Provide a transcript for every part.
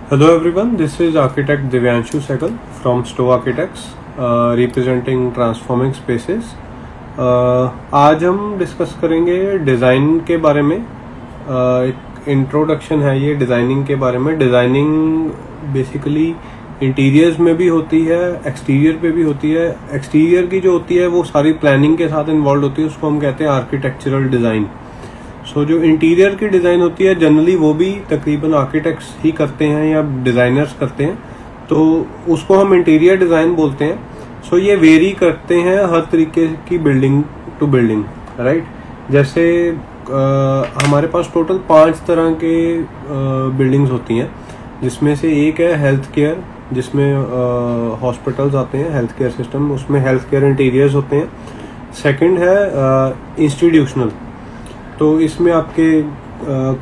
Hello everyone, this is architect Divyanshu Sehgal from Stowe Architects, representing Transforming Spaces. आज हम discuss करेंगे design के बारे में। एक इंट्रोडक्शन है ये डिज़ाइनिंग के बारे में। डिज़ाइनिंग बेसिकली इंटीरियर्स में भी होती है, एक्सटीरियर पे भी होती है। एक्सटीरियर की जो होती है वो सारी प्लानिंग के साथ इन्वॉल्व होती है, उसको हम कहते हैं आर्किटेक्चरल डिज़ाइन। सो जो इंटीरियर की डिज़ाइन होती है जनरली वो भी तकरीबन आर्किटेक्ट्स ही करते हैं या डिज़ाइनर्स करते हैं, तो उसको हम इंटीरियर डिज़ाइन बोलते हैं। सो ये वेरी करते हैं हर तरीके की बिल्डिंग टू बिल्डिंग, राइट। जैसे हमारे पास टोटल 5 तरह के बिल्डिंग्स होती हैं, जिसमें से एक है हेल्थ केयर, जिसमें हॉस्पिटल्स आते हैं, हेल्थ केयर सिस्टम, उसमें हेल्थ केयर इंटीरियर्स होते हैं। सेकंड है इंस्टीट्यूशनल, तो इसमें आपके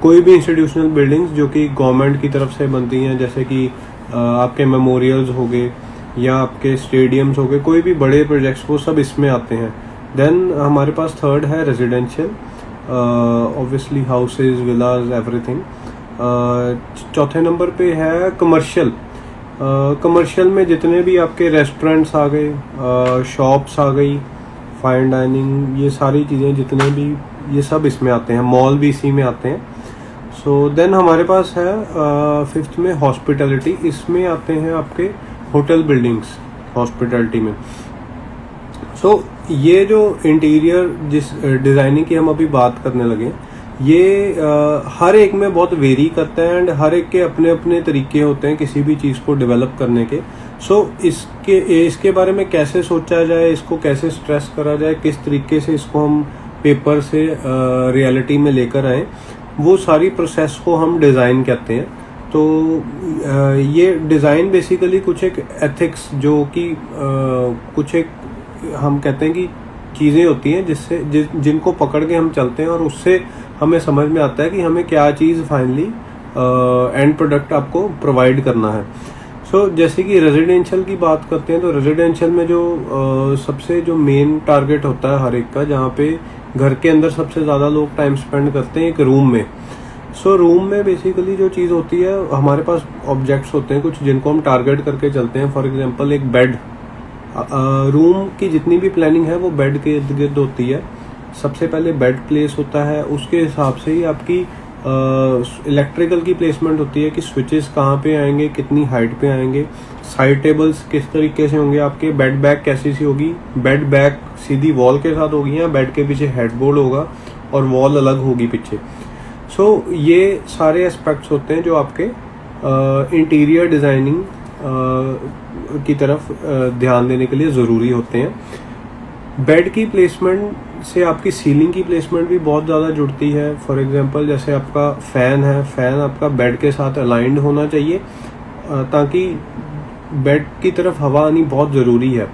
कोई भी इंस्टीट्यूशनल बिल्डिंग्स जो कि गवर्नमेंट की तरफ से बनती हैं, जैसे कि आपके मेमोरियल्स हो गए या आपके स्टेडियम्स हो गए, कोई भी बड़े प्रोजेक्ट्स वो सब इसमें आते हैं। देन हमारे पास थर्ड है residential, obviously houses, villas, everything. चौथे नंबर पे है कमर्शियल। कमर्शियल में जितने भी आपके रेस्टोरेंट्स आ गए, शॉप्स आ गई, फाइन डाइनिंग, ये सारी चीज़ें जितने भी, ये सब इसमें आते हैं। मॉल भी इसी में आते हैं। सो देन हमारे पास है फिफ्थ में हॉस्पिटैलिटी। इसमें आते हैं आपके होटल बिल्डिंग्स हॉस्पिटैलिटी में। सो ये जो इंटीरियर जिस डिज़ाइनिंग की हम अभी बात करने लगे, ये हर एक में बहुत वेरी करता है एंड हर एक के अपने अपने तरीके होते हैं किसी भी चीज़ को डेवलप करने के। सो इसके बारे में कैसे सोचा जाए, इसको कैसे स्ट्रेस करा जाए, किस तरीके से इसको हम पेपर से रियलिटी में लेकर आए, वो सारी प्रोसेस को हम डिज़ाइन कहते हैं। तो ये डिज़ाइन बेसिकली कुछ एक एथिक्स, जो कि कुछ एक हम कहते हैं कि चीज़ें होती हैं जिससे जिनको पकड़ के हम चलते हैं और उससे हमें समझ में आता है कि हमें क्या चीज़ फाइनली एंड प्रोडक्ट आपको प्रोवाइड करना है। सो जैसे कि रेजिडेंशियल की बात करते हैं, तो रेजिडेंशियल में जो सबसे जो मेन टारगेट होता है हर एक का, जहाँ पे घर के अंदर सबसे ज़्यादा लोग टाइम स्पेंड करते हैं, एक रूम में। सो रूम में बेसिकली जो चीज़ होती है, हमारे पास ऑब्जेक्ट्स होते हैं कुछ जिनको हम टारगेट करके चलते हैं। फॉर एग्जांपल एक बेड, रूम की जितनी भी प्लानिंग है वो बेड के इर्द गिर्द होती है। सबसे पहले बेड प्लेस होता है, उसके हिसाब से ही आपकी इलेक्ट्रिकल की प्लेसमेंट होती है कि स्विचेस कहाँ पे आएंगे, कितनी हाइट पे आएंगे, साइड टेबल्स किस तरीके से होंगे, आपके बेड बैग कैसी सी होगी, बेड बैग सीधी वॉल के साथ होगी या बेड के पीछे हेडबोर्ड होगा और वॉल अलग होगी पीछे। सो ये सारे एस्पेक्ट्स होते हैं जो आपके इंटीरियर डिज़ाइनिंग की तरफ ध्यान देने के लिए ज़रूरी होते हैं। बेड की प्लेसमेंट से आपकी सीलिंग की प्लेसमेंट भी बहुत ज़्यादा जुड़ती है। फॉर एग्जांपल जैसे आपका फ़ैन है, फ़ैन आपका बेड के साथ अलाइंड होना चाहिए ताकि बेड की तरफ हवा आनी बहुत ज़रूरी है।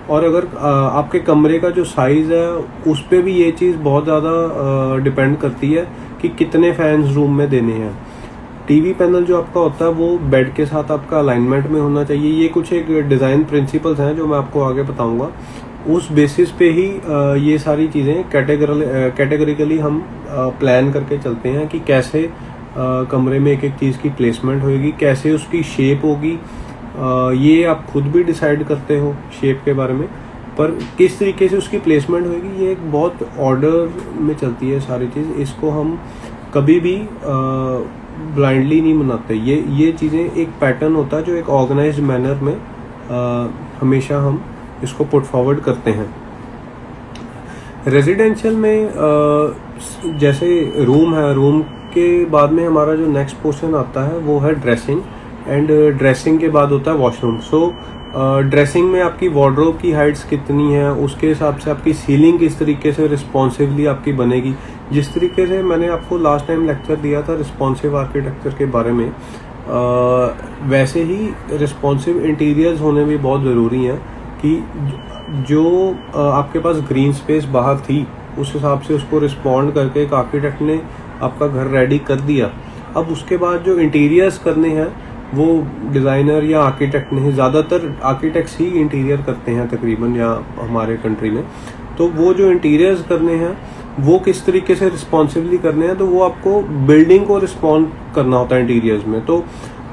और अगर आपके कमरे का जो साइज़ है उस पर भी ये चीज़ बहुत ज़्यादा डिपेंड करती है कि कितने फ़ैन्स रूम में देने हैं। टीवी पैनल जो आपका होता है वो बेड के साथ आपका अलाइनमेंट में होना चाहिए। ये कुछ एक डिज़ाइन प्रिंसिपल्स हैं जो मैं आपको आगे बताऊंगा। उस बेसिस पे ही ये सारी चीज़ें कैटेगरिकली हम प्लान करके चलते हैं कि कैसे कमरे में एक एक चीज़ की प्लेसमेंट होगी, कैसे उसकी शेप होगी। ये आप खुद भी डिसाइड करते हो शेप के बारे में, पर किस तरीके से उसकी प्लेसमेंट होगी ये एक बहुत ऑर्डर में चलती है सारी चीज़। इसको हम कभी भी ब्लाइंडली नहीं बनाते। ये चीज़ें एक पैटर्न होता है जो एक ऑर्गेनाइज्ड मैनर में हमेशा हम इसको पुट फॉरवर्ड करते हैं। रेजिडेंशियल में जैसे रूम है, रूम के बाद में हमारा जो नेक्स्ट पोर्शन आता है वो है ड्रेसिंग, एंड ड्रेसिंग के बाद होता है वॉशरूम। सो ड्रेसिंग में आपकी वार्डरोब की हाइट्स कितनी है, उसके हिसाब से आपकी सीलिंग किस तरीके से रिस्पॉन्सिवली आपकी बनेगी। जिस तरीके से मैंने आपको लास्ट टाइम लेक्चर दिया था रिस्पॉन्सिव आर्किटेक्चर के बारे में, वैसे ही रिस्पॉन्सिव इंटीरियर्स होने भी बहुत ज़रूरी हैं कि जो आपके पास ग्रीन स्पेस बाहर थी उस हिसाब से उसको रिस्पॉन्ड करके एक आर्किटेक्ट ने आपका घर रेडी कर दिया। अब उसके बाद जो इंटीरियर्स करने हैं वो डिज़ाइनर या आर्किटेक्ट नहीं, ज़्यादातर आर्किटेक्ट्स ही इंटीरियर करते हैं तकरीबन यहाँ हमारे कंट्री में। तो वो जो इंटीरियर्स करने हैं वो किस तरीके से रिस्पॉन्सिवली करने हैं, तो वो आपको बिल्डिंग को रिस्पॉन्ड करना होता है इंटीरियर्स में। तो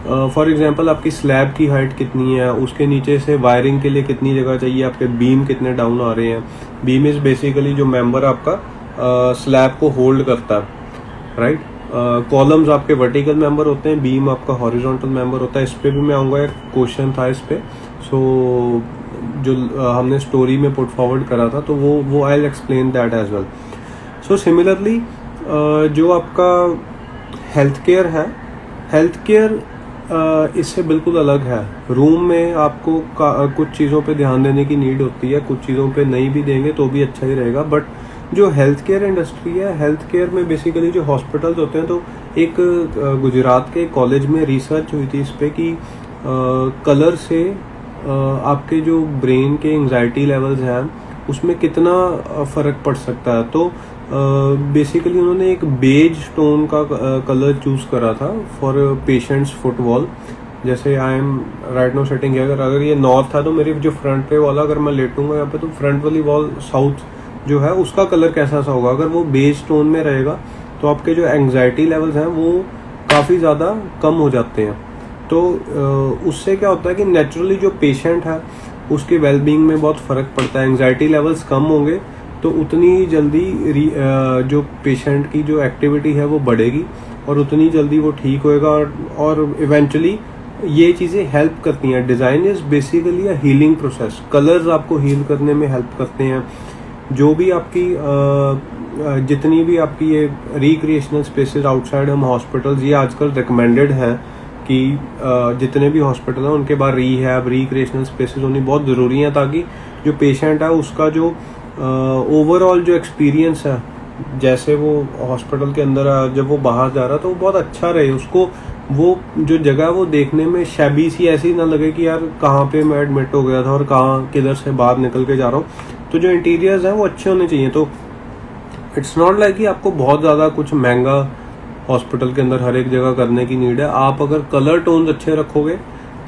फॉर एग्जांपल आपकी स्लैब की हाइट कितनी है, उसके नीचे से वायरिंग के लिए कितनी जगह चाहिए, आपके बीम कितने डाउन आ रहे हैं। बीम इज बेसिकली जो मेंबर आपका स्लैब को होल्ड करता है, राइट। कॉलम्स आपके वर्टिकल मेंबर होते हैं, बीम आपका हॉरिजॉन्टल मेंबर होता है। इस पे भी मैं आऊँगा, एक क्वेश्चन था इस पे, सो जो हमने स्टोरी में पुट फॉरवर्ड करा था, तो वो I will explain that as well. So similarly जो आपका हेल्थ केयर है, हेल्थ केयर इससे बिल्कुल अलग है। रूम में आपको कुछ चीज़ों पे ध्यान देने की नीड होती है, कुछ चीज़ों पे नहीं भी देंगे तो भी अच्छा ही रहेगा। बट जो हेल्थ केयर इंडस्ट्री है, हेल्थ केयर में बेसिकली जो हॉस्पिटल्स होते हैं, तो एक गुजरात के कॉलेज में रिसर्च हुई थी इस पे कि कलर से आपके जो ब्रेन के एंजाइटी लेवल्स हैं उसमें कितना फ़र्क पड़ सकता है। तो बेसिकली उन्होंने एक बेज टोन का कलर चूज करा था फॉर पेशेंट्स फुट वॉल। जैसे I am right now setting है, अगर ये नॉर्थ था तो मेरी जो फ्रंट पे वाला अगर मैं लेटूंगा यहाँ पे, तो फ्रंट वाली वॉल साउथ जो है उसका कलर कैसा सा होगा। अगर वो बेज टोन में रहेगा तो आपके जो एंग्जाइटी लेवल्स हैं वो काफ़ी ज़्यादा कम हो जाते हैं। तो उससे क्या होता है कि नेचुरली जो पेशेंट है उसके वेलबींग में बहुत फ़र्क पड़ता है। एंग्जाइटी लेवल्स कम होंगे तो उतनी जल्दी जो पेशेंट की जो एक्टिविटी है वो बढ़ेगी और उतनी जल्दी वो ठीक होएगा, और इवेंचुअली ये चीज़ें हेल्प करती हैं। Design is basically a healing process. Colours आपको हील करने में हेल्प करते हैं। जो भी आपकी जितनी भी आपकी ये रिक्रिएशनल स्पेसेस आउटसाइड हम हॉस्पिटल्स, ये आजकल रिकमेंडेड है कि जितने भी हॉस्पिटल हैं उनके बाद रीहैब रिक्रिएशनल स्पेसेस होनी बहुत ज़रूरी है, ताकि जो पेशेंट है उसका जो ओवरऑल जो एक्सपीरियंस है, जैसे वो हॉस्पिटल के अंदर जब वो बाहर जा रहा है तो वो बहुत अच्छा रहे। उसको वो जो जगह वो देखने में शैबी सी ऐसी ना लगे कि यार कहाँ पे मैं एडमिट हो गया था और कहाँ किधर से बाहर निकल के जा रहा हूँ। तो जो इंटीरियर्स हैं वो अच्छे होने चाहिए। तो इट्स नॉट लाइक कि आपको बहुत ज़्यादा कुछ महंगा हॉस्पिटल के अंदर हर एक जगह करने की नीड है। आप अगर कलर टोन्स अच्छे रखोगे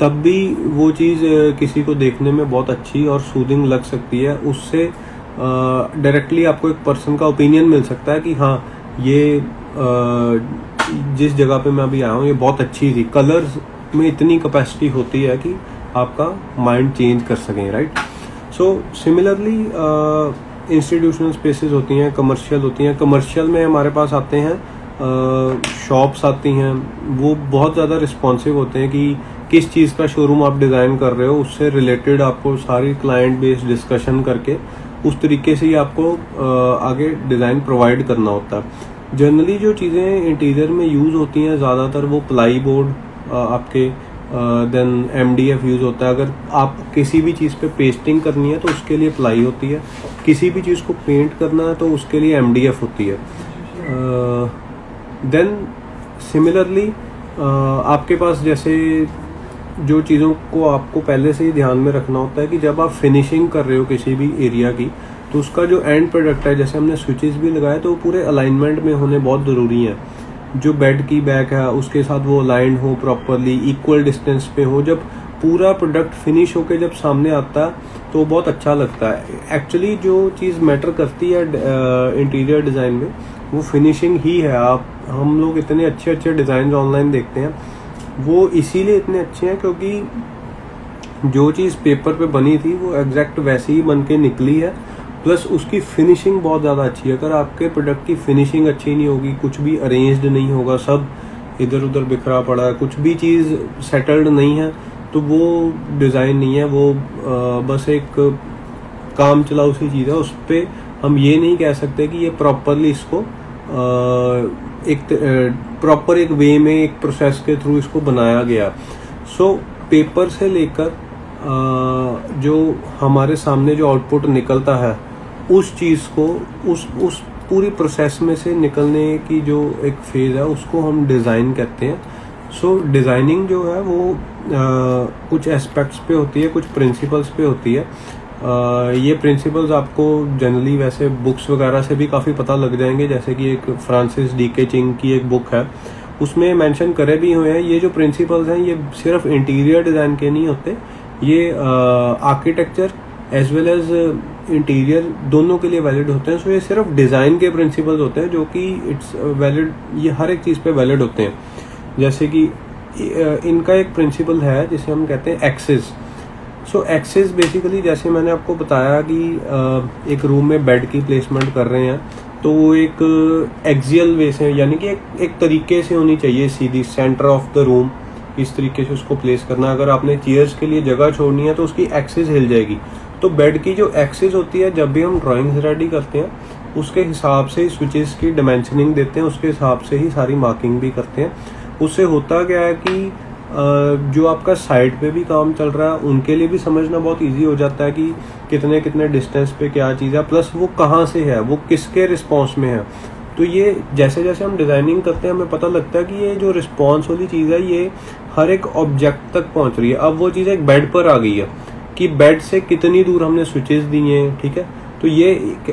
तब भी वो चीज़ किसी को देखने में बहुत अच्छी और सूदिंग लग सकती है। उससे डायरेक्टली आपको एक पर्सन का ओपिनियन मिल सकता है कि हाँ ये जिस जगह पे मैं अभी आया हूँ ये बहुत अच्छी थी। कलर्स में इतनी कैपेसिटी होती है कि आपका माइंड चेंज कर सकें, right. So similarly institutional spaces होती हैं, कमर्शियल होती हैं। कमर्शियल में हमारे पास आते हैं शॉप्स आती हैं, वो बहुत ज़्यादा रिस्पॉन्सिव होते हैं कि किस चीज़ का शोरूम आप डिज़ाइन कर रहे हो, उससे रिलेटेड आपको सारी क्लाइंट बेस्ड डिस्कशन करके उस तरीके से ही आपको आगे डिज़ाइन प्रोवाइड करना होता है। जनरली जो चीज़ें इंटीरियर में यूज़ होती हैं ज़्यादातर वो प्लाई बोर्ड आपके देन MDF यूज़ होता है। अगर आप किसी भी चीज़ पे पेस्टिंग करनी है तो उसके लिए प्लाई होती है, किसी भी चीज़ को पेंट करना है तो उसके लिए MDF होती है। देन सिमिलरली आपके पास जैसे जो चीज़ों को आपको पहले से ही ध्यान में रखना होता है कि जब आप फिनिशिंग कर रहे हो किसी भी एरिया की, तो उसका जो एंड प्रोडक्ट है, जैसे हमने स्विचेस भी लगाए तो वो पूरे अलाइनमेंट में होने बहुत ज़रूरी है। जो बेड की बैक है उसके साथ वो अलाइंड हो प्रॉपरली, इक्वल डिस्टेंस पे हो। जब पूरा प्रोडक्ट फिनिश होके जब सामने आता है तो बहुत अच्छा लगता है। एक्चुअली जो चीज़ मैटर करती है इंटीरियर डिज़ाइन में वो फिनिशिंग ही है। हम लोग इतने अच्छे अच्छे डिज़ाइन ऑनलाइन देखते हैं, वो इसीलिए इतने अच्छे हैं क्योंकि जो चीज़ पेपर पे बनी थी वो एग्जैक्ट वैसी ही बन के निकली है, प्लस उसकी फिनिशिंग बहुत ज़्यादा अच्छी है। अगर आपके प्रोडक्ट की फिनिशिंग अच्छी नहीं होगी, कुछ भी अरेंज्ड नहीं होगा, सब इधर उधर बिखरा पड़ा है, कुछ भी चीज़ सेटल्ड नहीं है, तो वो डिज़ाइन नहीं है, वो बस एक काम चलाऊ सी चीज़ है। उस पर हम ये नहीं कह सकते कि ये प्रॉपरली इसको एक प्रॉपर एक वे में एक प्रोसेस के थ्रू इसको बनाया गया। सो पेपर से लेकर जो हमारे सामने जो आउटपुट निकलता है उस चीज़ को उस पूरी प्रोसेस में से निकलने की जो एक फेज़ है उसको हम डिज़ाइन कहते हैं। सो डिज़ाइनिंग जो है वो कुछ एस्पेक्ट्स पे होती है, कुछ प्रिंसिपल्स पे होती है। ये प्रिंसिपल्स आपको जनरली वैसे बुक्स वगैरह से भी काफ़ी पता लग जाएंगे, जैसे कि एक फ्रांसिस डीके चिंग की एक बुक है उसमें मेंशन करे भी हुए हैं। ये जो प्रिंसिपल्स हैं ये सिर्फ इंटीरियर डिज़ाइन के नहीं होते, ये architecture as well as interior दोनों के लिए वैलिड होते हैं। सो ये सिर्फ डिज़ाइन के प्रिंसिपल्स होते हैं जो कि इट्स वैलिड, ये हर एक चीज़ पे वैलिड होते हैं। जैसे कि इनका एक प्रिंसिपल है जिसे हम कहते हैं एक्सिस। सो एक्सिस बेसिकली जैसे मैंने आपको बताया कि एक रूम में बेड की प्लेसमेंट कर रहे हैं तो वो एक एक्सियल वे से, यानी कि एक तरीके से होनी चाहिए, सीधी सेंटर ऑफ द रूम, इस तरीके से उसको प्लेस करना। अगर आपने चेयर्स के लिए जगह छोड़नी है तो उसकी एक्सिस हिल जाएगी। तो बेड की जो एक्सिस होती है, जब भी हम ड्राइंग्स रेडी करते हैं उसके हिसाब से स्विचेस की डिमेंशनिंग देते हैं, उसके हिसाब से ही सारी मार्किंग भी करते हैं। उससे होता क्या है कि जो आपका साइड पे भी काम चल रहा है उनके लिए भी समझना बहुत इजी हो जाता है कि कितने कितने डिस्टेंस पे क्या चीज़ है, प्लस वो कहाँ से है, वो किसके रिस्पॉन्स में है। तो ये जैसे जैसे हम डिज़ाइनिंग करते हैं हमें पता लगता है कि ये जो रिस्पॉन्स वाली चीज़ है ये हर एक ऑब्जेक्ट तक पहुँच रही है। अब वो चीज़ एक बेड पर आ गई है कि बेड से कितनी दूर हमने स्विचेस दिए हैं, ठीक है। तो ये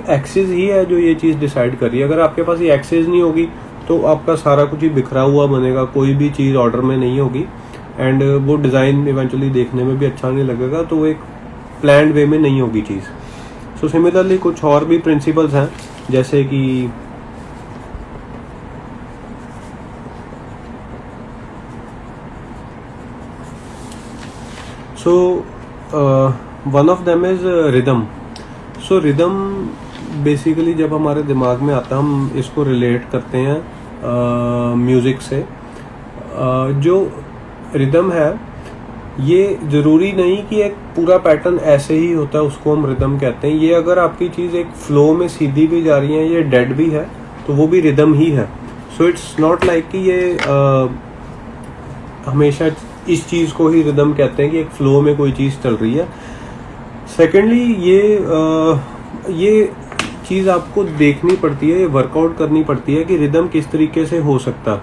एक्सिस ही है जो ये चीज़ डिसाइड कर रही है। अगर आपके पास ये एक्सिस नहीं होगी तो आपका सारा कुछ ही बिखरा हुआ बनेगा, कोई भी चीज़ ऑर्डर में नहीं होगी एंड वो डिज़ाइन इवेंचुअली देखने में भी अच्छा नहीं लगेगा, तो वो एक प्लान्ड वे में नहीं होगी चीज़। सो सिमिलरली कुछ और भी प्रिंसिपल्स हैं जैसे कि one of them is rhythm. So rhythm basically जब हमारे दिमाग में आता है हम इसको रिलेट करते हैं म्यूज़िक से। जो रिदम है ये ज़रूरी नहीं कि एक पूरा पैटर्न ऐसे ही होता है उसको हम रिदम कहते हैं। ये अगर आपकी चीज़ एक फ्लो में सीधी भी जा रही है, ये डेड भी है, तो वो भी रिदम ही है। सो इट्स नॉट लाइक कि ये हमेशा इस चीज़ को ही रिदम कहते हैं कि एक फ्लो में कोई चीज़ चल रही है। सेकेंडली ये चीज़ आपको देखनी पड़ती है, ये वर्कआउट करनी पड़ती है कि रिदम किस तरीके से हो सकता है,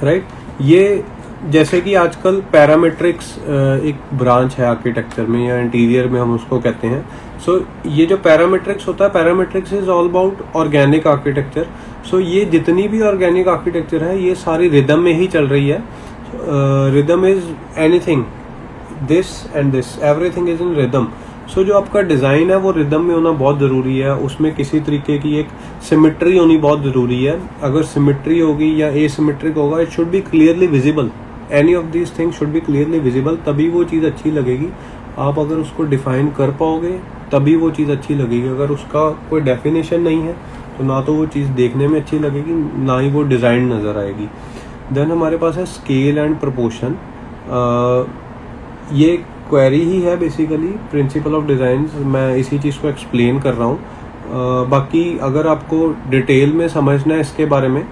राइट। ये जैसे कि आजकल पैरामेट्रिक्स एक ब्रांच है आर्किटेक्चर में या इंटीरियर में हम उसको कहते हैं। सो ये जो पैरामेट्रिक्स होता है, parametrics is all about organic architecture. So ये जितनी भी ऑर्गेनिक आर्किटेक्चर है ये सारी रिदम में ही चल रही है। Rhythm is anything, this and this, everything is in rhythm. So जो आपका डिज़ाइन है वो रिदम में होना बहुत ज़रूरी है, उसमें किसी तरीके की एक सिमेट्री होनी बहुत ज़रूरी है। अगर सिमेट्री होगी या एसिमेट्रिक होगा, it should be clearly visible, any of these things should be clearly visible, तभी वो चीज़ अच्छी लगेगी। आप अगर उसको डिफाइन कर पाओगे तभी वो चीज़ अच्छी लगेगी। अगर उसका कोई डेफिनेशन नहीं है तो ना तो वो चीज़ देखने में अच्छी लगेगी, ना ही वो डिज़ाइन नज़र आएगी। देन हमारे पास है स्केल एंड प्रोपोर्शन। ये क्वेरी ही है बेसिकली, प्रिंसिपल ऑफ डिज़ाइन। मैं इसी चीज़ को एक्सप्लेन कर रहा हूँ। बाकी अगर आपको डिटेल में समझना है इसके बारे में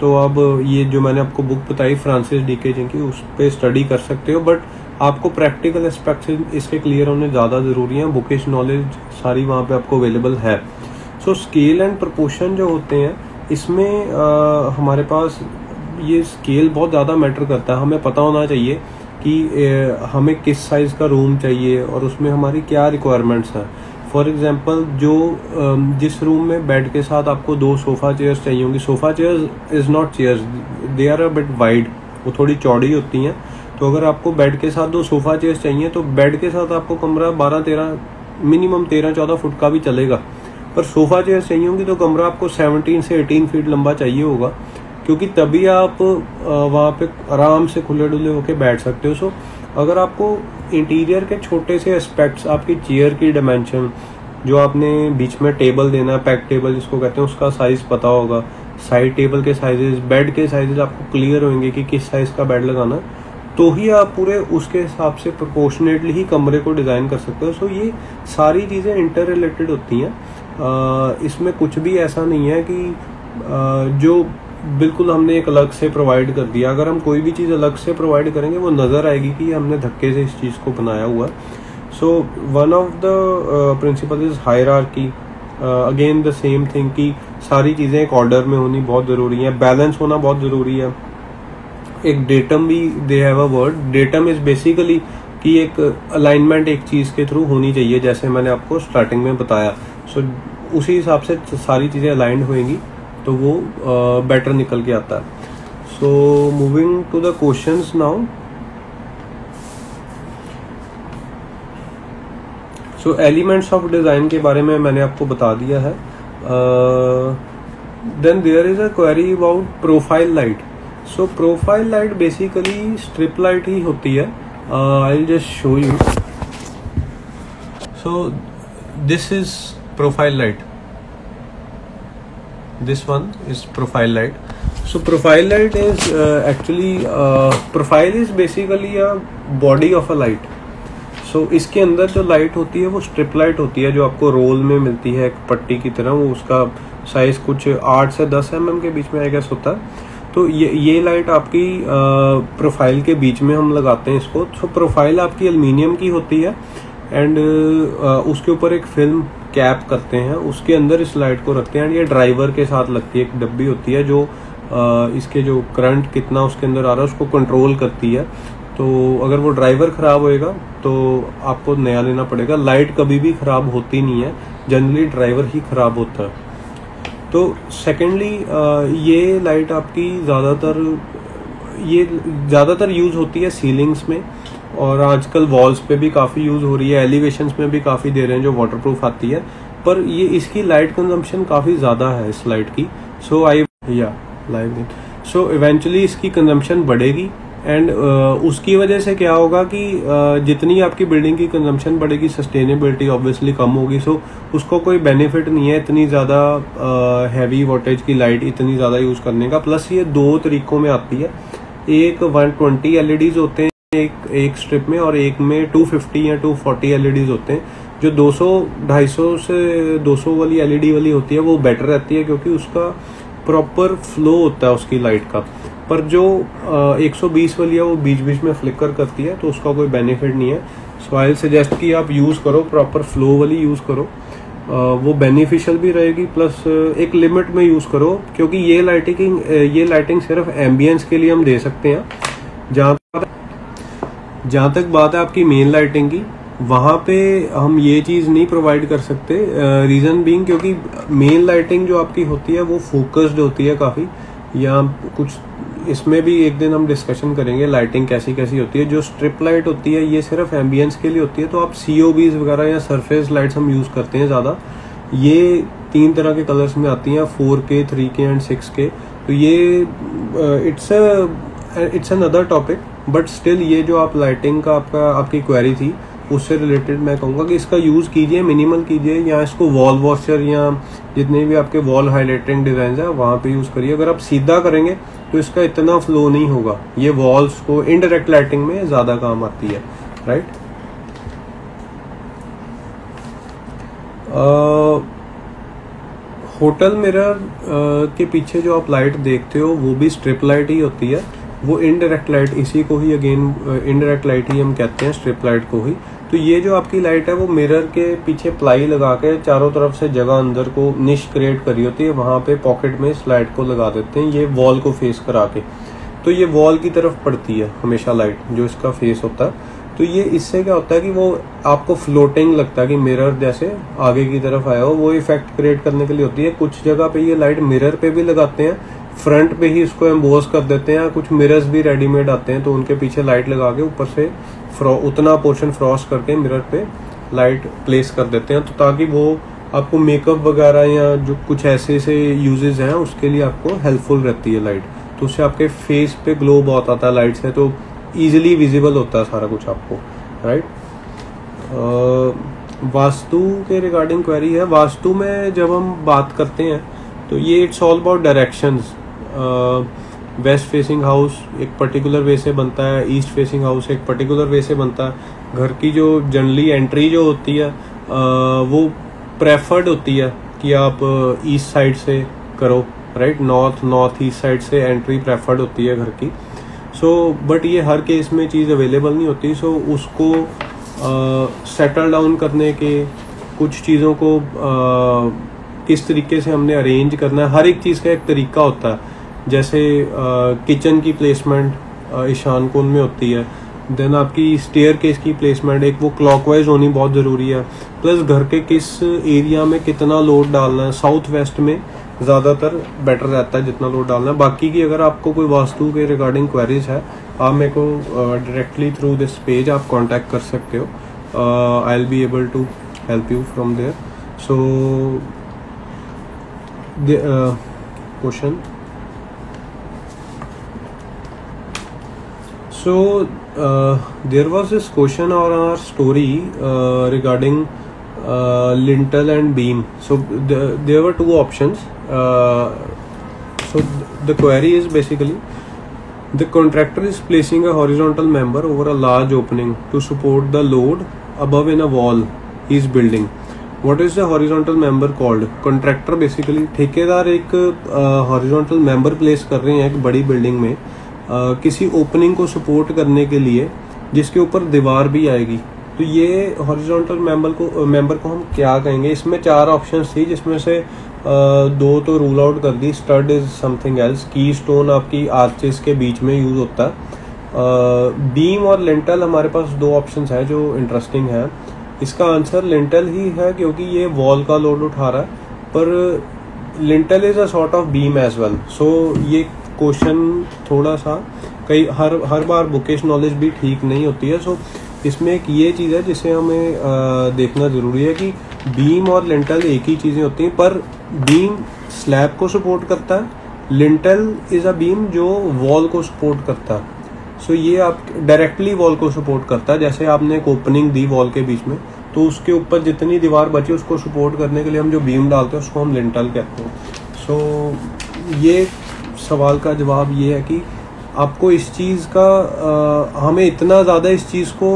तो अब ये जो मैंने आपको बुक बताई फ्रांसिस डीके की, उस पर स्टडी कर सकते हो। बट आपको प्रैक्टिकल एस्पेक्ट्स इसके क्लियर होने ज़्यादा ज़रूरी हैं। बुकिश नॉलेज सारी वहाँ पे आपको अवेलेबल है। सो स्केल एंड प्रोपोर्शन जो होते हैं इसमें हमारे पास ये स्केल बहुत ज़्यादा मैटर करता है। हमें पता होना चाहिए कि हमें किस साइज़ का रूम चाहिए और उसमें हमारी क्या रिक्वायरमेंट्स हैं। फॉर एग्जांपल जिस रूम में बेड के साथ आपको 2 सोफ़ा चेयर्स चाहिए होंगी, sofa chairs is not chairs, they are a bit wide, वो थोड़ी चौड़ी होती हैं। तो अगर आपको बेड के साथ 2 सोफ़ा चेयर्स चाहिए तो बेड के साथ आपको कमरा 12-13 मिनिमम 13-14 फुट का भी चलेगा। पर सोफ़ा चेयर्स चाहिए होंगी तो कमरा आपको 17 से 18 फीट लंबा चाहिए होगा, क्योंकि तभी आप वहाँ पे आराम से खुले डुले होके बैठ सकते हो। सो अगर आपको इंटीरियर के छोटे से एस्पेक्ट्स, आपकी चेयर की डायमेंशन, जो आपने बीच में टेबल देना, पैक टेबल जिसको कहते हैं, उसका साइज़ पता होगा, साइड टेबल के साइजेस, बेड के साइजेस आपको क्लियर होंगे कि किस साइज़ का बेड लगाना, तो ही आप पूरे उसके हिसाब से प्रोपोर्शनेटली ही कमरे को डिज़ाइन कर सकते हो। सो ये सारी चीज़ें इंटर रिलेटेड होती हैं। इसमें कुछ भी ऐसा नहीं है कि जो बिल्कुल हमने एक अलग से प्रोवाइड कर दिया। अगर हम कोई भी चीज़ अलग से प्रोवाइड करेंगे वो नज़र आएगी कि हमने धक्के से इस चीज़ को बनाया हुआ है। So one of the principle is hierarchy. Again the same thing कि सारी चीज़ें एक ऑर्डर में होनी बहुत ज़रूरी है, बैलेंस होना बहुत ज़रूरी है। एक डेटम भी, they have a word, datum is basically कि एक अलाइनमेंट एक चीज़ के थ्रू होनी चाहिए, जैसे मैंने आपको स्टार्टिंग में बताया। सो उसी हिसाब से सारी चीज़ें अलाइंड होंगी तो वो बेटर निकल के आता है। So moving to the questions now. So elements of design के बारे में मैंने आपको बता दिया है। Then there is a query about profile light. So profile light basically strip light ही होती है. I will just show you. So this is profile light. This one is profile light. So profile light is actually profile is basically a body of a light. So इसके अंदर जो light होती है वो strip light होती है, जो आपको रोल में मिलती है एक पट्टी की तरह. वो उसका साइज कुछ 8 से 10 mm के बीच में आई गेस होता है. तो ये लाइट आपकी प्रोफाइल के बीच में हम लगाते हैं इसको. तो प्रोफाइल आपकी एल्युमिनियम की होती है एंड उसके ऊपर एक फिल्म कैप करते हैं, उसके अंदर इस लाइट को रखते हैं. एंड ये ड्राइवर के साथ लगती है, एक डब्बी होती है जो इसके जो करंट कितना उसके अंदर आ रहा है उसको कंट्रोल करती है. तो अगर वो ड्राइवर ख़राब होएगा तो आपको नया लेना पड़ेगा. लाइट कभी भी ख़राब होती नहीं है, जनरली ड्राइवर ही ख़राब होता है. तो सेकेंडली ये लाइट आपकी ज़्यादातर यूज़ होती है सीलिंग्स में, और आजकल वॉल्स पे भी काफ़ी यूज़ हो रही है, एलिवेशंस में भी काफ़ी दे रहे हैं जो वाटरप्रूफ आती है. पर ये इसकी लाइट कंजम्पशन काफ़ी ज़्यादा है इस लाइट की. सो इवेंचुअली इसकी कंजम्पशन बढ़ेगी. एंड उसकी वजह से क्या होगा कि जितनी आपकी बिल्डिंग की कंजम्पशन बढ़ेगी, सस्टेनेबिलिटी ऑब्वियसली कम होगी. सो उसको कोई बेनिफिट नहीं है इतनी ज़्यादा हैवी वोल्टेज की लाइट इतनी ज़्यादा यूज़ करने का. प्लस ये 2 तरीकों में आती है. एक 120 LEDs होते हैं एक स्ट्रिप में, और एक में 250 या 240 LEDs होते हैं. जो 200-250 से 200 वाली LED वाली होती है वो बेटर रहती है, क्योंकि उसका प्रॉपर फ्लो होता है उसकी लाइट का. पर जो 120 वाली है वो बीच बीच में फ्लिकर करती है, तो उसका कोई बेनिफिट नहीं है. सो आई सजेस्ट कि आप यूज़ करो प्रॉपर फ्लो वाली यूज़ करो, वो बेनिफिशियल भी रहेगी. प्लस एक लिमिट में यूज़ करो, क्योंकि ये लाइटिंग सिर्फ एम्बियंस के लिए हम दे सकते हैं. जहाँ तक बात है आपकी मेन लाइटिंग की, वहाँ पे हम ये चीज़ नहीं प्रोवाइड कर सकते. रीज़न बीइंग क्योंकि मेन लाइटिंग जो आपकी होती है वो फोकस्ड होती है काफ़ी, या कुछ इसमें भी एक दिन हम डिस्कशन करेंगे लाइटिंग कैसी कैसी होती है. जो स्ट्रिप लाइट होती है ये सिर्फ एम्बियंस के लिए होती है. तो आप COBs वगैरह या सरफेस लाइट्स हम यूज़ करते हैं ज़्यादा. ये 3 तरह के कलर्स में आती हैं, 4K, 3K एंड 6K. तो ये it's another topic. But still ये जो आप लाइटिंग का आपकी क्वेरी थी उससे रिलेटेड मैं कहूँगा कि इसका यूज़ कीजिए, मिनिमल कीजिए, या इसको वॉल वॉशर या जितने भी आपके वॉल हाईलाइटिंग डिज़ाइन है वहाँ पे यूज़ करिए. अगर आप सीधा करेंगे तो इसका इतना फ्लो नहीं होगा. ये वॉल्स को इनडायरेक्ट लाइटिंग में ज़्यादा काम आती है, राइट. होटल मिरर के पीछे जो आप लाइट देखते हो वो भी स्ट्रिप लाइट ही होती है. वो इनडायरेक्ट लाइट, इसी को ही अगेन इनडायरेक्ट लाइट ही हम कहते हैं, स्ट्रिप लाइट को ही. तो ये जो आपकी लाइट है वो मिरर के पीछे प्लाई लगा के चारों तरफ से जगह अंदर को निश क्रिएट करी होती है, वहाँ पे पॉकेट में इस लाइट को लगा देते हैं, ये वॉल को फेस करा के. तो ये वॉल की तरफ पड़ती है हमेशा लाइट, जो इसका फेस होता है. तो ये इससे क्या होता है कि वो आपको फ्लोटिंग लगता है कि मिरर जैसे आगे की तरफ आया हो. वो इफेक्ट क्रिएट करने के लिए होती है. कुछ जगह पे ये लाइट मिरर पे भी लगाते हैं, फ्रंट पे ही इसको एम्बोस कर देते हैं. कुछ मिरर्स भी रेडीमेड आते हैं तो उनके पीछे लाइट लगा के ऊपर से उतना पोर्शन फ्रॉस्ट करके मिरर पे लाइट प्लेस कर देते हैं. तो ताकि वो आपको मेकअप वगैरह या जो कुछ ऐसे यूजेस हैं उसके लिए आपको हेल्पफुल रहती है लाइट. तो उससे आपके फेस पे ग्लो बहुत आता है लाइट से, तो ईजिली विजिबल होता है सारा कुछ आपको, राइट. वास्तु के रिगार्डिंग क्वेरी है. वास्तु में जब हम बात करते हैं तो ये it's all about directions. Waste facing house एक पर्टिकुलर वे से बनता है, ईस्ट फेसिंग हाउस एक पर्टिकुलर वे से बनता है. घर की जो जनरली एंट्री जो होती है वो प्रेफर्ड होती है कि आप ईस्ट साइड से करो, राइट. नॉर्थ ईस्ट साइड से एंट्री प्रेफर्ड होती है घर की. सो बट ये हर केस में चीज़ अवेलेबल नहीं होती. सो उसको सेटल डाउन करने के, कुछ चीज़ों को किस तरीके से हमने अरेंज करना है, हर एक चीज़ का एक तरीका होता है. जैसे किचन की प्लेसमेंट ईशान कोण में होती है. देन आपकी स्टेयर केस की प्लेसमेंट एक वो क्लॉकवाइज होनी बहुत ज़रूरी है. प्लस घर के किस एरिया में कितना लोड डालना है, साउथ वेस्ट में ज़्यादातर बेटर रहता है जितना लोड डालना है. बाकी की अगर आपको कोई वास्तु के रिगार्डिंग क्वेरीज है आप मेरे को डायरेक्टली थ्रू दिस पेज आप कांटेक्ट कर सकते हो. I will be able to help you from there. So question there was this question on our story regarding lintel and beam. So there were two options. So the query is basically, the contractor is placing a horizontal member over a large opening to support the load above in a wall he is building. What is the horizontal member called? Contractor basically, ठेकेदार एक horizontal member place कर रहे हैं एक बड़ी building में किसी opening को सपोर्ट करने के लिए जिसके ऊपर दीवार भी आएगी. तो ये हॉरिजॉन्टल मेंबर को हम क्या कहेंगे? इसमें चार ऑप्शंस थी जिसमें से दो तो रूल आउट कर दी. Stud is something else. Key stone आपकी आर्चेस के बीच में यूज होता है. बीम और लिंटल हमारे पास दो ऑप्शंस है जो इंटरेस्टिंग है. इसका आंसर लिंटल ही है क्योंकि ये वॉल का लोड उठा रहा है, पर lintel is a sort of beam as well. So ये क्वेश्चन थोड़ा सा हर बार बुकिश नॉलेज भी ठीक नहीं होती है. सो इसमें एक ये चीज़ है जिसे हमें देखना ज़रूरी है कि बीम और लिंटल एक ही चीज़ें होती हैं, पर बीम स्लैब को सपोर्ट करता है, लिंटल इज़ अ बीम जो वॉल को सपोर्ट करता है. सो ये आप डायरेक्टली वॉल को सपोर्ट करता है. जैसे आपने एक ओपनिंग दी वॉल के बीच में, तो उसके ऊपर जितनी दीवार बची उसको सपोर्ट करने के लिए हम जो बीम डालते हैं उसको हम लिंटल कहते हैं. सो ये सवाल का जवाब ये है कि आपको इस चीज़ का हमें इतना ज़्यादा इस चीज़ को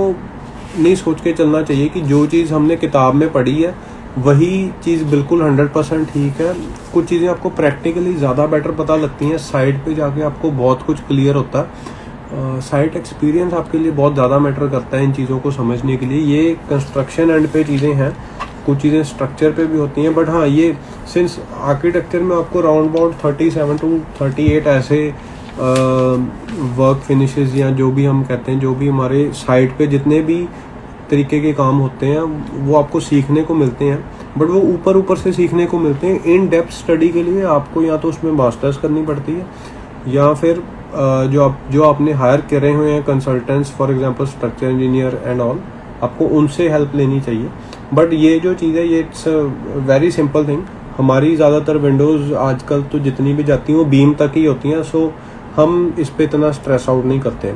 नहीं सोच के चलना चाहिए कि जो चीज़ हमने किताब में पढ़ी है वही चीज़ बिल्कुल 100% ठीक है. कुछ चीज़ें आपको प्रैक्टिकली ज़्यादा बेटर पता लगती हैं. साइट पे जाके आपको बहुत कुछ क्लियर होता है. साइट एक्सपीरियंस आपके लिए बहुत ज़्यादा मैटर करता है इन चीज़ों को समझने के लिए. ये कंस्ट्रक्शन एंड पे चीज़ें हैं, कुछ चीज़ें स्ट्रक्चर पे भी होती हैं, बट हाँ ये सिंस आर्किटेक्चर में आपको राउंड अबाउट 37 to 38 ऐसे वर्क फिनिशेस या जो भी हम कहते हैं, जो भी हमारे साइट पे जितने भी तरीके के काम होते हैं वो आपको सीखने को मिलते हैं, बट वो ऊपर से सीखने को मिलते हैं. इन डेप्थ स्टडी के लिए आपको या तो उसमें मास्टर्स करनी पड़ती है या फिर जो आपने हायर करे हुए हैं consultants, for example structure engineer and all, आपको उनसे हेल्प लेनी चाहिए. बट ये जो चीज़ है ये इट्स वेरी सिंपल थिंग. हमारी ज़्यादातर विंडोज़ आजकल तो जितनी भी जाती हैं वो बीम तक ही होती हैं. सो हम इस पे इतना स्ट्रेस आउट नहीं करते.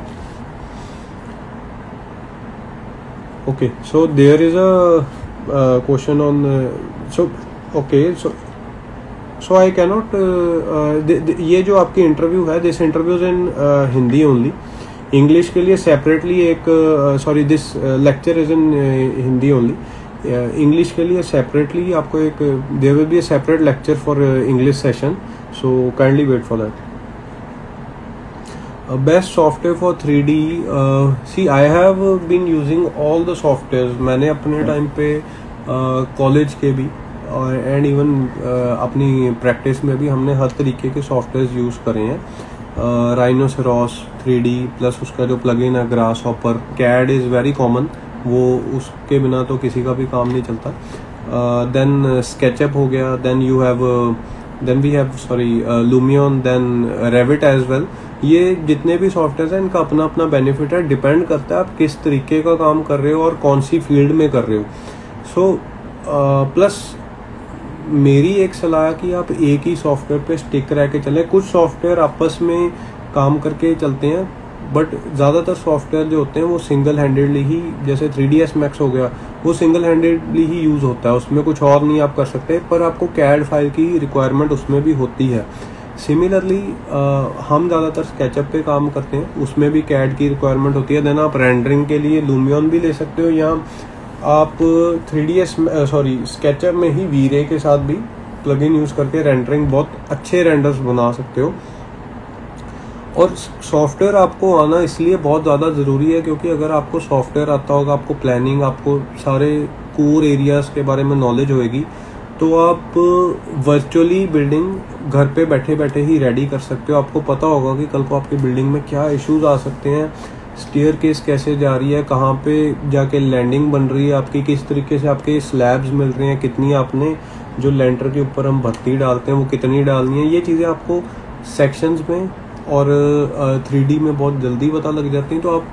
Okay, so there is a question on so I can not ये जो आपकी इंटरव्यू है, this interviews in Hindi only. English के लिए सेपरेटली एक this lecture is in Hindi only. English के लिए सेपरेटली आपको एक there will be a separate lecture for English session. So kindly wait for that. Best software for 3D. See I have been using all the software. मैंने अपने time पे college के भी and even अपनी practice में भी हमने हर तरीके के सॉफ्टवेयर यूज़ करे हैं. राइनोसेरॉस 3D प्लस उसका जो प्लगइन है Grasshopper. CAD is very common, वो उसके बिना तो किसी का भी काम नहीं चलता. देन स्केचअप हो गया. Then we have Lumion, then Revit as well. ये जितने भी सॉफ्टवेयर हैं इनका अपना अपना बेनिफिट है. डिपेंड करता है आप किस तरीके का काम कर रहे हो और कौन सी फील्ड में कर रहे हो. सो प्लस मेरी एक सलाह है कि आप एक ही सॉफ्टवेयर पे स्टिक रह के चलें. कुछ सॉफ्टवेयर आपस में काम करके चलते हैं, बट ज़्यादातर सॉफ्टवेयर जो होते हैं वो सिंगल हैंडेडली ही, जैसे 3ds Max हो गया, वो सिंगल हैंडेडली ही यूज़ होता है. उसमें कुछ और नहीं आप कर सकते, पर आपको कैड फाइल की रिक्वायरमेंट उसमें भी होती है. सिमिलरली हम ज़्यादातर स्केचअप पे काम करते हैं, उसमें भी कैड की रिक्वायरमेंट होती है. देन आप रेंडरिंग के लिए लूमियन भी ले सकते हो, या आप स्केचअप में ही वीरे के साथ भी प्लगइन यूज़ करके रेंडरिंग बहुत अच्छे रेंडर्स बना सकते हो. और सॉफ्टवेयर आपको आना इसलिए बहुत ज़्यादा ज़रूरी है क्योंकि अगर आपको सॉफ्टवेयर आता होगा, आपको प्लानिंग, आपको सारे कोर एरियाज़ के बारे में नॉलेज होएगी, तो आप वर्चुअली बिल्डिंग घर पे बैठे बैठे ही रेडी कर सकते हो. आपको पता होगा कि कल को आपकी बिल्डिंग में क्या इश्यूज आ सकते हैं, स्टेयर केस कैसे जा रही है, कहाँ पे जाके लैंडिंग बन रही है आपकी, किस तरीके से आपके स्लैब्स मिल रहे हैं, कितनी आपने जो लेंटर के ऊपर हम भर्ती डालते हैं वो कितनी डालनी है. ये चीज़ें आपको सेक्शंस में और 3D में बहुत जल्दी पता लग जाती हैं. तो आप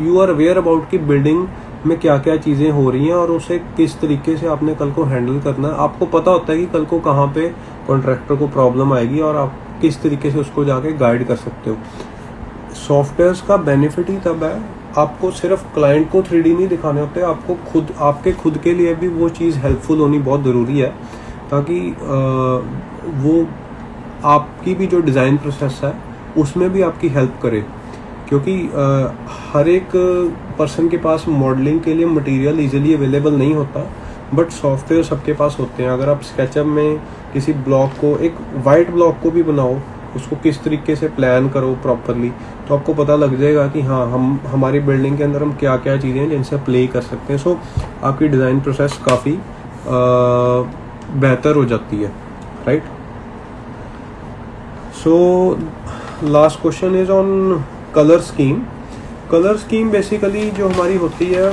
यू आर अवेयर अबाउट कि बिल्डिंग में क्या क्या चीज़ें हो रही हैं और उसे किस तरीके से आपने कल को हैंडल करना है. आपको पता होता है कि कल को कहाँ पे कॉन्ट्रैक्टर को प्रॉब्लम आएगी और आप किस तरीके से उसको जाके गाइड कर सकते हो. सॉफ्टवेयर्स का बेनिफिट ही तब है, आपको सिर्फ क्लाइंट को 3D नहीं दिखाने होते, आपको खुद, आपके खुद के लिए भी वो चीज़ हेल्पफुल होनी बहुत ज़रूरी है, ताकि वो आपकी भी जो डिज़ाइन प्रोसेस है उसमें भी आपकी हेल्प करे। क्योंकि हर एक पर्सन के पास मॉडलिंग के लिए मटेरियल इजीली अवेलेबल नहीं होता, बट सॉफ्टवेयर सबके पास होते हैं। अगर आप स्केचअप में किसी ब्लॉक को, एक वाइट ब्लॉक को भी बनाओ, उसको किस तरीके से प्लान करो प्रॉपरली, तो आपको पता लग जाएगा कि हाँ, हम हमारी बिल्डिंग के अंदर हम क्या क्या चीज़ें हैं जिनसे प्ले कर सकते हैं। सो आपकी डिज़ाइन प्रोसेस काफ़ी बेहतर हो जाती है, right. So last question is on colour scheme. Colour scheme basically जो हमारी होती है,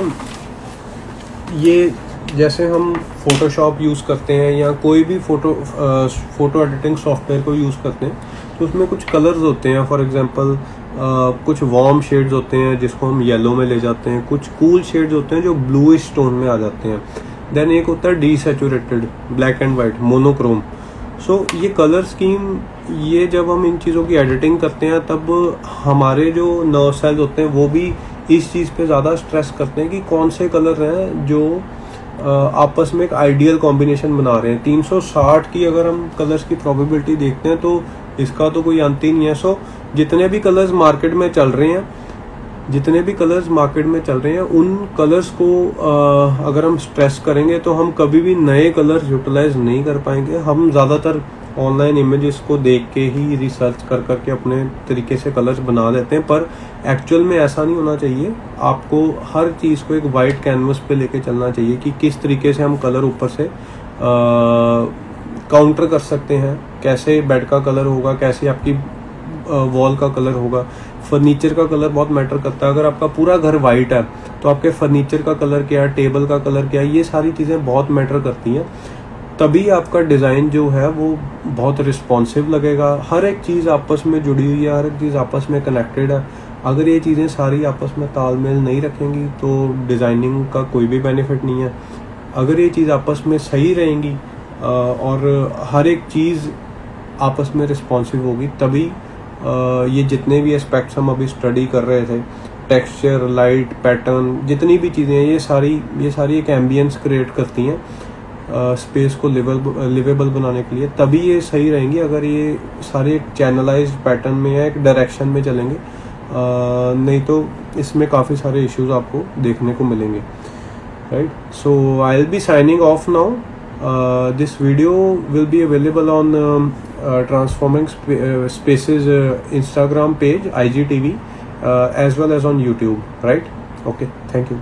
ये जैसे हम फोटोशॉप यूज़ करते हैं या कोई भी फ़ोटो एडिटिंग सॉफ्टवेयर को यूज़ करते हैं, तो उसमें कुछ कलर्स होते हैं। फॉर एग्जांपल कुछ वार्म शेड्स होते हैं जिसको हम येलो में ले जाते हैं, कुछ कूल शेड्स होते हैं जो ब्लूइश टोन में आ जाते हैं। देन एक होता है डीसैचुरेटेड, ब्लैक एंड वाइट, मोनोक्रोम। सो ये कलर स्कीम, ये जब हम इन चीज़ों की एडिटिंग करते हैं तब हमारे जो नर्व सेल्स होते हैं वो भी इस चीज़ पे ज़्यादा स्ट्रेस करते हैं कि कौन से कलर हैं जो आपस में एक आइडियल कॉम्बिनेशन बना रहे हैं। 360 की अगर हम कलर्स की प्रोबेबिलिटी देखते हैं तो इसका तो कोई अंत ही नहीं है। सो जितने भी कलर्स मार्केट में चल रहे हैं, उन कलर्स को अगर हम स्ट्रेस करेंगे तो हम कभी भी नए कलर्स यूटिलाइज नहीं कर पाएंगे। हम ज़्यादातर ऑनलाइन इमेजेस को देख के ही रिसर्च कर करके अपने तरीके से कलर्स बना लेते हैं, पर एक्चुअल में ऐसा नहीं होना चाहिए। आपको हर चीज़ को एक वाइट कैनवस पे लेके चलना चाहिए कि किस तरीके से हम कलर ऊपर से काउंटर कर सकते हैं, कैसे बेड का कलर होगा, कैसे आपकी वॉल का कलर होगा। फर्नीचर का कलर बहुत मैटर करता है। अगर आपका पूरा घर वाइट है तो आपके फर्नीचर का कलर क्या है, टेबल का कलर क्या है, ये सारी चीज़ें बहुत मैटर करती हैं। तभी आपका डिज़ाइन जो है वो बहुत रिस्पॉन्सिव लगेगा। हर एक चीज़ आपस में जुड़ी हुई है, हर एक चीज़ आपस में कनेक्टेड है। अगर ये चीज़ें सारी आपस में तालमेल नहीं रखेंगी तो डिज़ाइनिंग का कोई भी बेनिफिट नहीं है। अगर ये चीज़ आपस में सही रहेंगी और हर एक चीज़ आपस में रिस्पॉन्सिव होगी, तभी ये जितने भी एस्पेक्ट्स हम अभी स्टडी कर रहे थे, टेक्सचर, लाइट, पैटर्न, जितनी भी चीज़ें हैं, ये सारी एक एम्बियंस क्रिएट करती हैं स्पेस को लिवेबल बनाने के लिए। तभी ये सही रहेंगी अगर ये सारे एक चैनलाइज्ड पैटर्न में या एक डायरेक्शन में चलेंगे, नहीं तो इसमें काफ़ी सारे इश्यूज आपको देखने को मिलेंगे, right. So I will B signing off now. This video will be available on Transforming Spaces Instagram page, IGTV, as well as on YouTube, right? Okay, thank you.